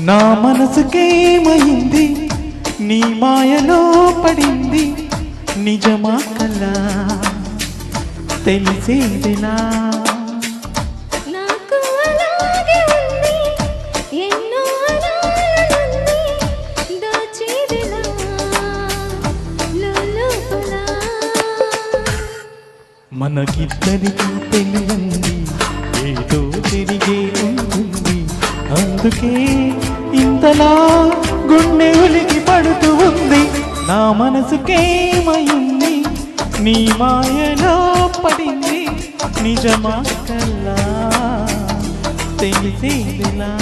నా మనసుకేమైంది నీ మాయలో పడింది నిజమా కల్లా తెలిసేదిలా నాకు అలాగే ఉంది ఎన్నో అనాలనుంది దాచేదిలా లోలోపల మనకిద్దరికి తెలియంది ఏదో తిరిగే ఉంటుంది అందుకే ఇంతలా గుండె ఉలికి పడుతూ ఉంది నా మనసుకేమైంది నీ మాయలో పడింది నిజమా కల్లా తెలిసేదిలా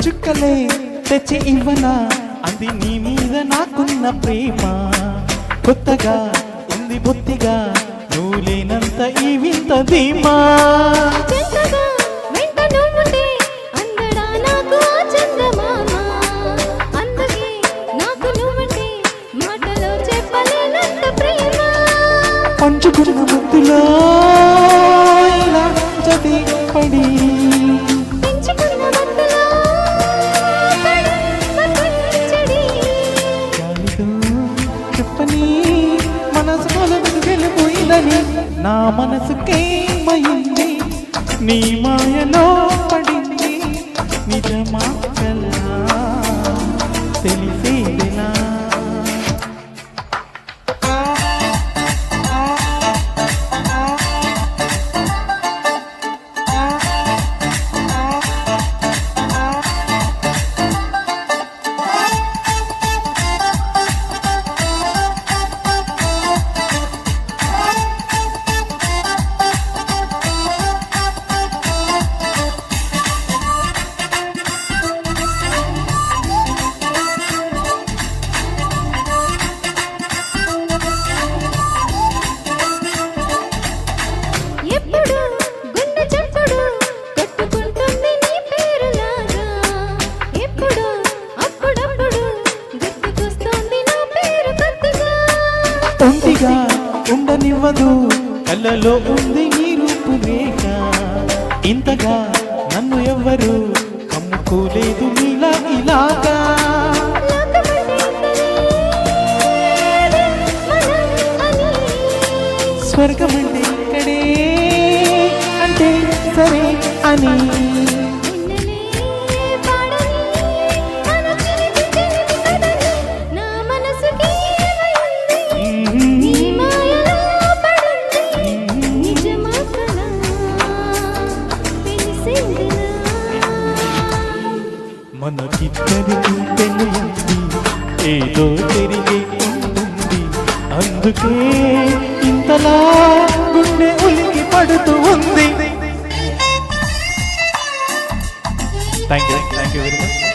చుక్కలే తెచ్చి ఇవ్వనా అది నీ మీద నాకున్న ప్రేమ కొత్తగా ఉంది బొత్తిగా నువ్వు లేనంత ఈ వింత ధీమా పంచుకున్న ముద్దులో ఇలా చది పడి చెప్పని మనసు వెళ్ళిపోయిందని నా మనసుకేమైంది నీ మాయలో పడింది నిజమా కల్లా తెలిసేదిలా ఒంటిగా ఉండనివ్వదు కళ్ళలో ఉంది నీ రూపు రేఖ ఇంతగా నన్ను ఎవ్వరు కమ్ముకోలేదు నీలా ఇలాగా స్వర్గమంటే ఇక్కడే అంటే సరే అని మనకిద్దరికి తెలియంది ఏదో తిరిగి ఉంటుంది అందుకే ఇంతలా గుండె ఉలికి పడుతూ ఉంది థ్యాంక్ యూ వెరీ మచ్